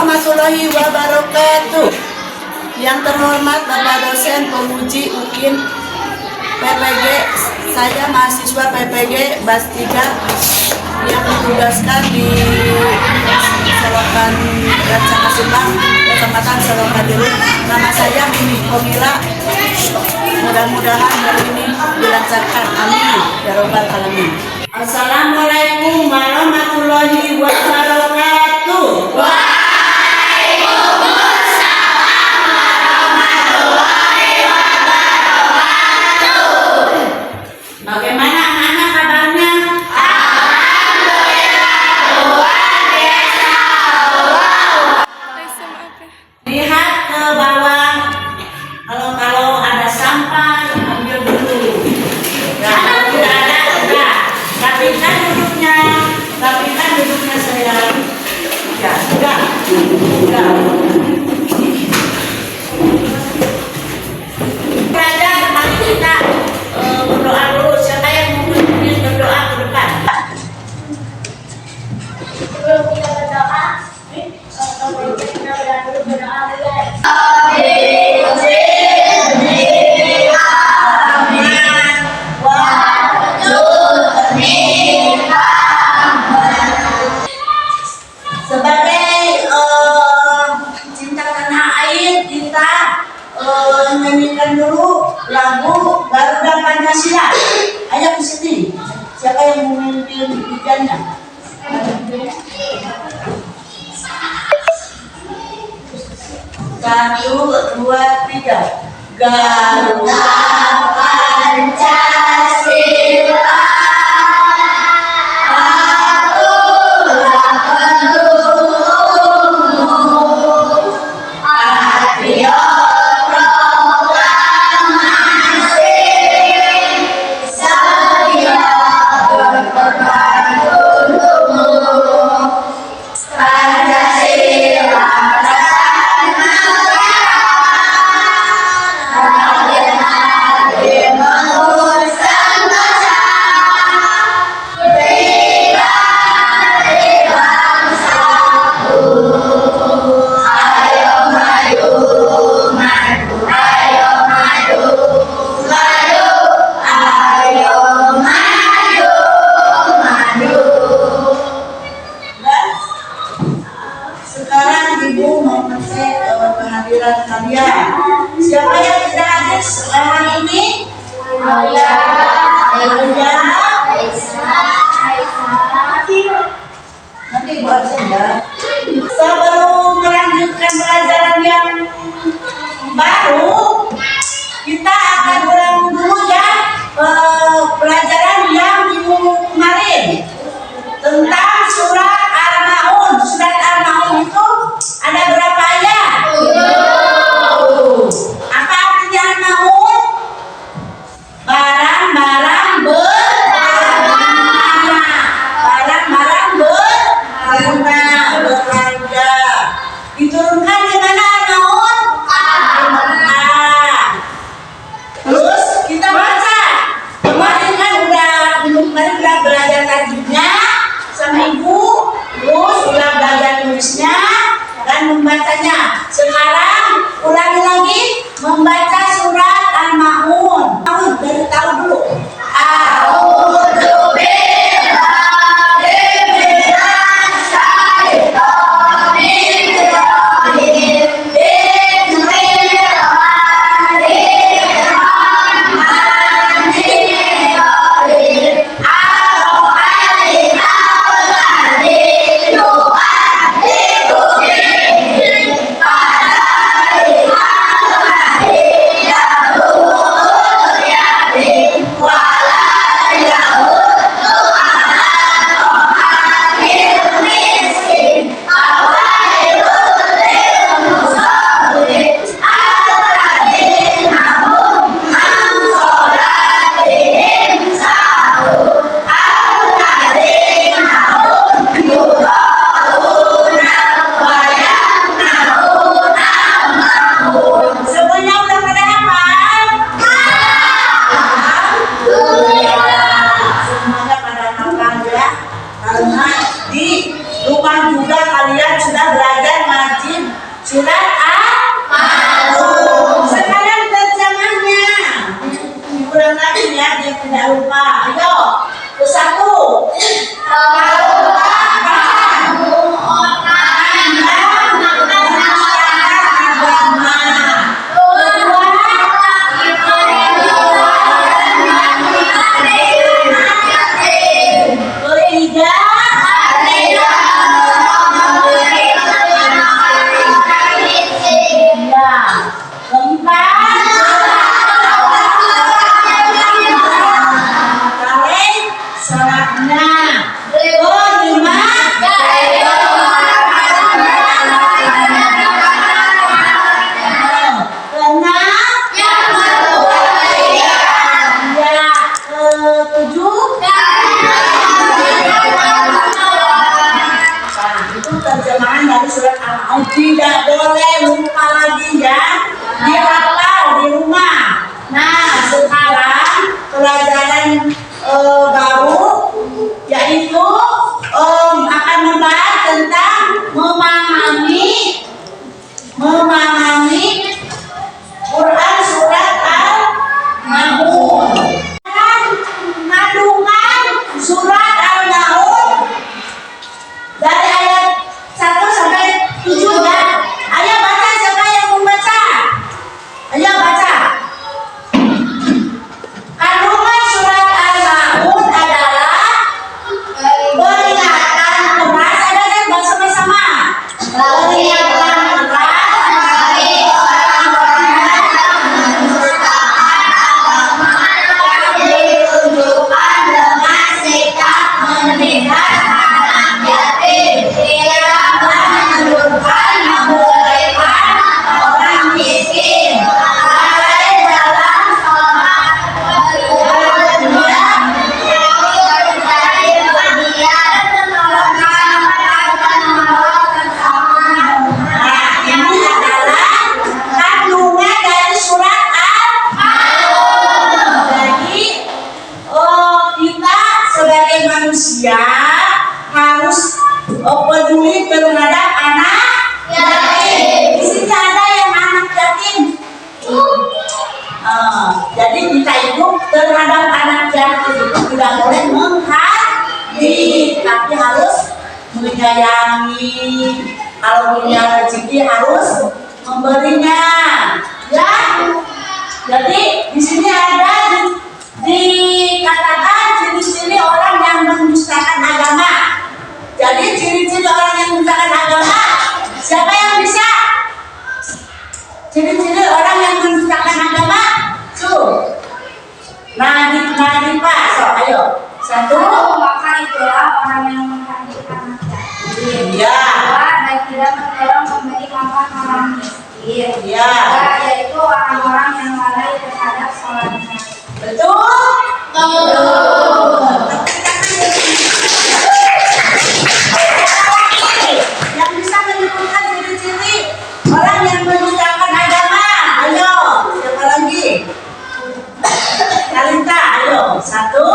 warahmatullahi wabarakatuh. Yang terhormat Bapak dosen penguji UIN PPG, saya mahasiswa PPG BAS 3 yang ditugaskan di Selokan Rancana Subang, Kecamatan Selokan Dirut. Nama saya Mimi Komila. Mudah-mudahan hari ini dilancarkan. Amin ya robbal alamin. Assalamualaikum warahmatullahi wabarakatuh. Bagaimana anak-anak kabarnya? Alhamdulillah luar biasa. Lihat ke bawah. Kalau ada sampah ambil dulu. Kalau tidak ada enggak. Rapikan duduknya saya. Ya, sudah. Belajar, mari kita berdoa dulu. Siapa yang mungkin berdoa ke depan? Sebelum kita berdoa, sebagai cinta tanah air, kita nyanyikan dulu lagu Garuda Pancasila. Ayo ke sini. Siapa yang memimpin bidannya? 1, 2, 3. Garuda Pancasila. Kehadiran kalian. Siapa yang tidak hadir sekarang ini? Nanti buat saya. Sebelum melanjutkan pelajaran yang baru, kita akan ulang dulu ya pelajaran yang minggu kemarin tentang surat Al-Maun. Surat Al-Maun itu ada berapa ayat? Apa artinya Al-Maun? Barang-barang berharga. Diturunkan di mana Al-Maun? Di Mekah. Terus ya dia tidak lupa. Ayo, ke satu. Tidak boleh lupa lagi ya, dihafal di rumah. Nah, sekarang pelajaran baru yaitu akan membahas tentang memahami Quran surat Al-Maun. Kandungan surat Al-Maun dari ayat 1 sampai 7 ya. Ayo baca, siapa yang membaca? Ayo baca. Kandungan surat Al-Maun adalah peringatan keras. Ada kan bersama-sama? Peringatan keras bagi orang-orang yang mendustakan agama dan ditunjukkan dengan sikap menindas anak yatim, tidak menunjukkan memberikan orang miskin, lalai dalam sholat, berdunia, mencari bagian, Nah, ini adalah kandungan dari surat Al-Maun. Jadi, kita sebagai manusia harus peduli terhadap anak yatim. Di sini ada yang anak yatim. Jadi kita itu terhadap anak yatim itu tidak boleh menghadir, tapi harus menyayangi. Kalau punya rezeki harus memberinya. Ya. Jadi di sini ada dikatakan ciri-ciri orang yang mendustakan agama. Jadi ciri-ciri orang yang mendustakan agama, siapa yang bisa? Ciri-ciri orang yang mendustakan agama, tuh. Pak, so ayo. Satu. Maka itulah orang yang menghadirkan anak yatim. Ya. Dua, dan tidak menolong memberi makan orang miskin. Ya. Tiga, yaitu orang-orang yang lalai terhadap sholatnya. Betul? Yang bisa menyebutkan ciri-ciri orang yang mendustakan agama. Ayo, siapa lagi? Kalita, ayo. Satu.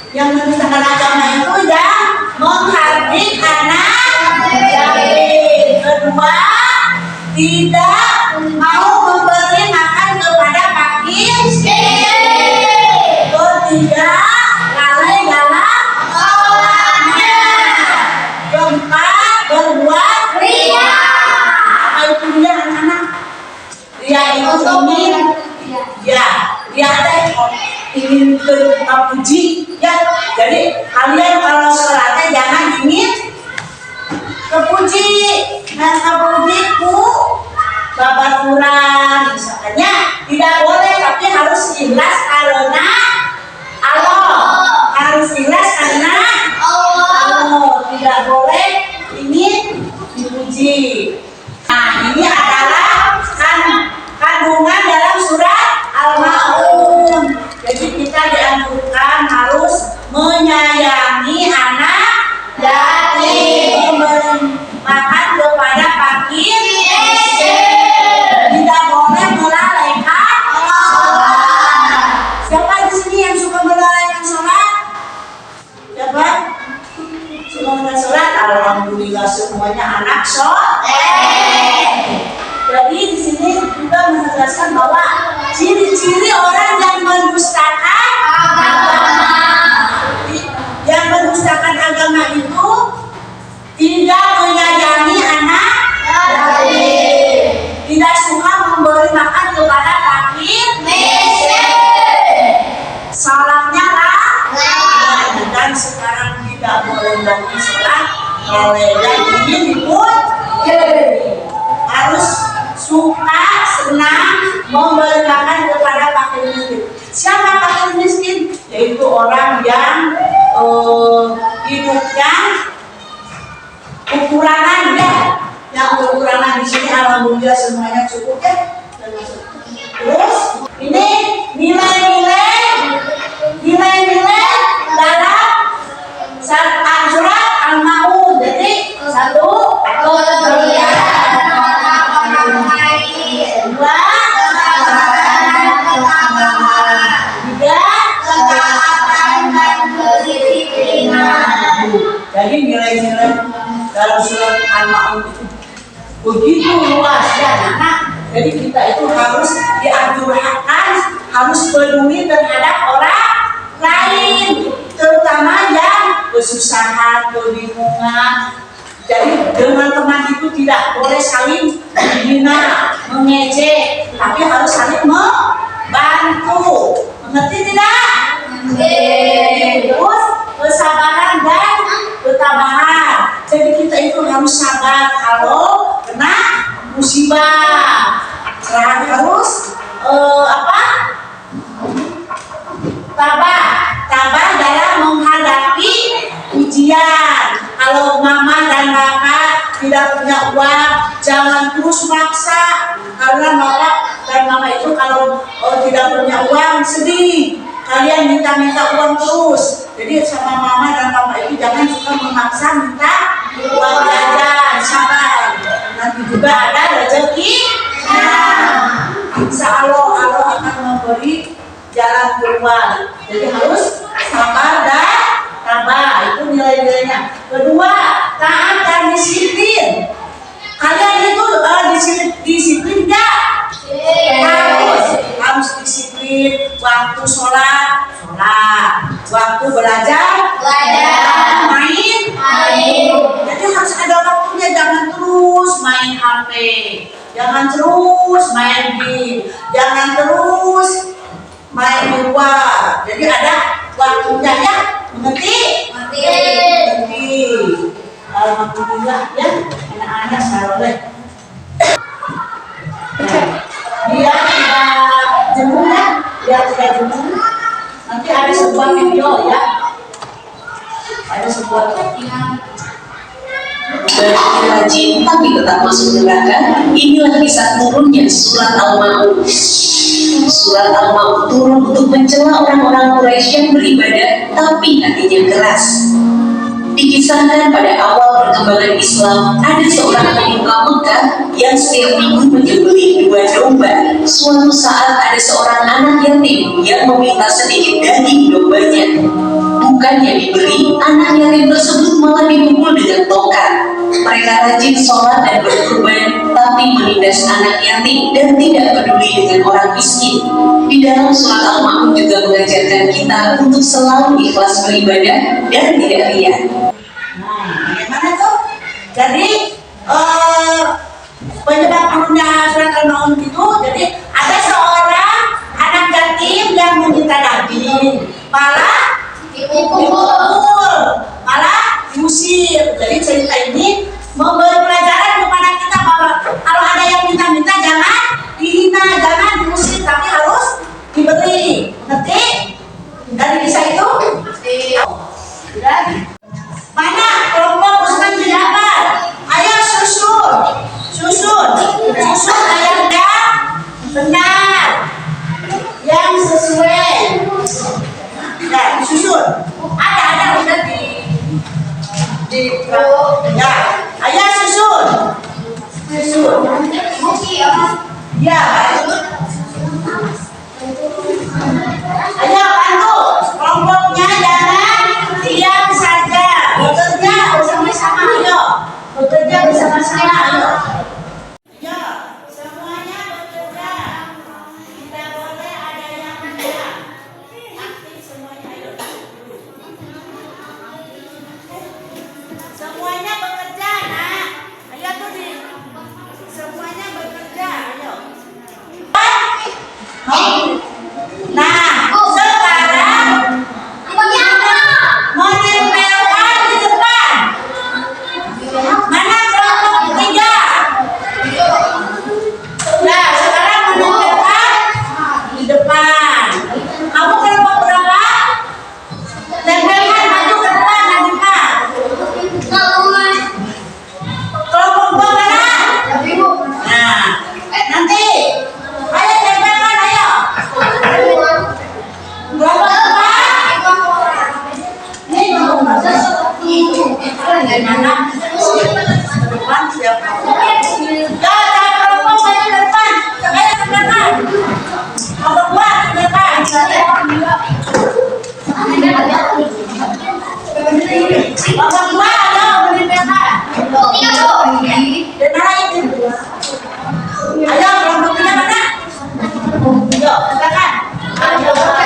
Yang mendustakan agama itu yang menghardik anak yatim. Kedua, tidak mau memberi makan kepada fakir. Ketiga, lalai dalam sholatnya. Keempat, berbuat ria. Apa itu ria, anak-anak? Ria itu ingin, ya, ria ingin terpuji, ya. Jadi kalian kalau sholatnya jangan ingin terpuji. Nah, terpujiku babat Quran misalnya tidak boleh, tapi harus ikhlas karena Allah. Harus ikhlas karena Allah. Tidak boleh ingin dipuji. Nah, ini adalah kandungan dalam surat Al-Maun. Jadi kita dianjurkan harus menyayangi anak yatim, memberi makan kepada fakir, tidak boleh melalaikan sholat. Siapa di sini yang suka melalaikan sholat? Siapa? Suka melalaikan sholat? Alhamdulillah semuanya anak soleh. Jadi di sini juga menegaskan bahwa ciri-ciri orang yang mendustakan agama, itu tidak menyayangi anak yatim, tidak suka memberi makan kepada fakir miskin, salatnya dan sekarang tidak boleh lagi sholat dan ini pun harus suka senang memberi makan kepada fakir miskin. Siapa fakir miskin? Yaitu orang yang hidupnya kekurangan ya. Yang kekurangan di sini alhamdulillah semuanya cukup ya. Terus ini nilai-nilai dalam surat Al-Maun. Jadi 1 kemuliaan, 2 jadi nilai-nilai dalam surat Al-Maun itu begitu luas ya anak. Jadi kita itu harus dianjurkan, harus peduli terhadap orang lain, terutama yang kesusahan, kebingungan. Jadi teman-teman itu tidak boleh saling menghina, mengejek, tapi harus saling membantu. Mengerti tidak? Terus kesabaran dan ketabahan. Jadi kita itu harus sabar kalau kena musibah. Harus tabah dalam menghadapi ujian. Kalau mama dan bapak tidak punya uang, jangan terus maksa, karena bapak dan mama itu kalau tidak punya uang sedih. Kalian minta uang terus. Jadi sama mama dan papa itu jangan suka memaksa minta uang jajan, sabar. Nanti juga ada rezeki. Insya Allah akan memberi jalan keluar. Jadi harus sabar dan tabah. Itu nilai-nilainya. Kedua, taat dan disiplin. Kalian itu disiplin nggak? Harus disiplin. Waktu sholat, waktu belajar, main. Jadi harus ada waktunya. Jangan terus main HP, jangan terus main game, jangan terus main di luar. Jadi ada waktunya ya. Mengerti? Mengerti. Alhamdulillah ya anak-anak saleh. Dia tidak jenuh ya, nanti ada sebuah video ya, ada sebuah rajin tapi tetap masuk neraka. Inilah kisah turunnya surat Al-Maun. Surat Al-Maun turun untuk mencela orang-orang Quraisy yang beribadah tapi hatinya keras. Dikisahkan pada awal perkembangan Islam, ada seorang pemuka Mekah yang setiap minggu menyembelih 2 domba. Suatu saat ada seorang anak yatim yang meminta sedikit daging dombanya. Bukannya diberi, anak yatim tersebut malah dipukul dengan tongkat. Mereka rajin sholat dan berkurban, tapi menindas anak yatim dan tidak peduli dengan orang miskin. Di dalam surat Al-Maun juga mengajarkan kita untuk selalu ikhlas beribadah dan tidak ria. Nah, bagaimana tuh? Jadi penyebab turunnya surat Al-Maun itu, jadi ada seorang anak yatim yang meminta daging, malah dipukul, malah diusir. Jadi cerita ini memberi pelajaran kepada kita bahwa kalau ada yang minta-minta jangan dihina, jangan diusir, tapi harus diberi. Ngerti? Dari kisah itu? Sudah? Mana kelompok Ustaz Jabar? Ayo susun ayat yang benar, yang sesuai. Ya, susun. Ada udah di ya. Ayo susun. Ya. Ayo bantu kelompoknya, jangan diam saja. Bekerja bersama-sama, ayo. Bekerja bersama-sama, ayo. Ya, bagaimana ke depan siap jangan perempuan maju ke depan sekali ke belakang nomor 2 ke depan nomor 2 ayo beri belakang dan lain ayo kelompok 3 mana ayo silakan berapa lagi?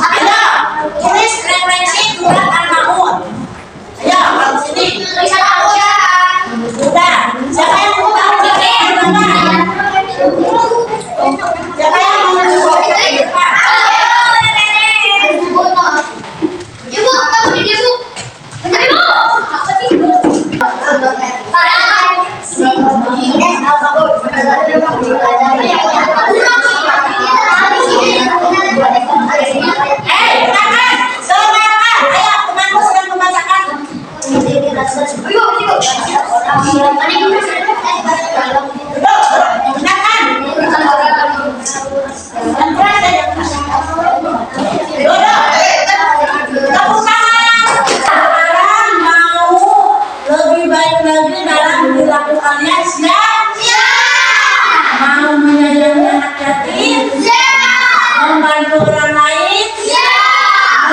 Ayo, tulis referensi surat Al-Maun. Ayo, kalau sini. Sudah. Siapa yang mau tahu ini? Siapa yang mau tahu ini? Mau menyayangi anak yatim? Membantu orang lain?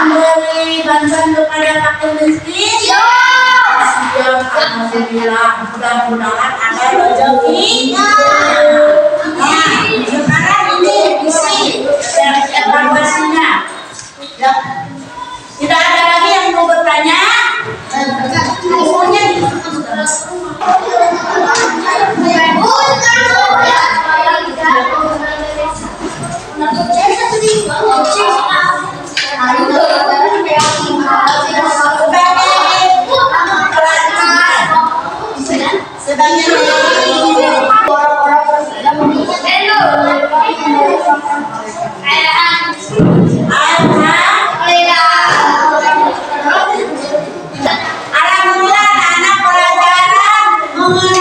Memberi bantuan kepada fakir miskin? Siap, alhamdulillah. Mudah-mudahan ada rezeki. Nah, sekarang ini isi evaluasinya. Ya. Tidak ada lagi yang mau bertanya? Semuanya alhamdulillah anak pelajaran mengenai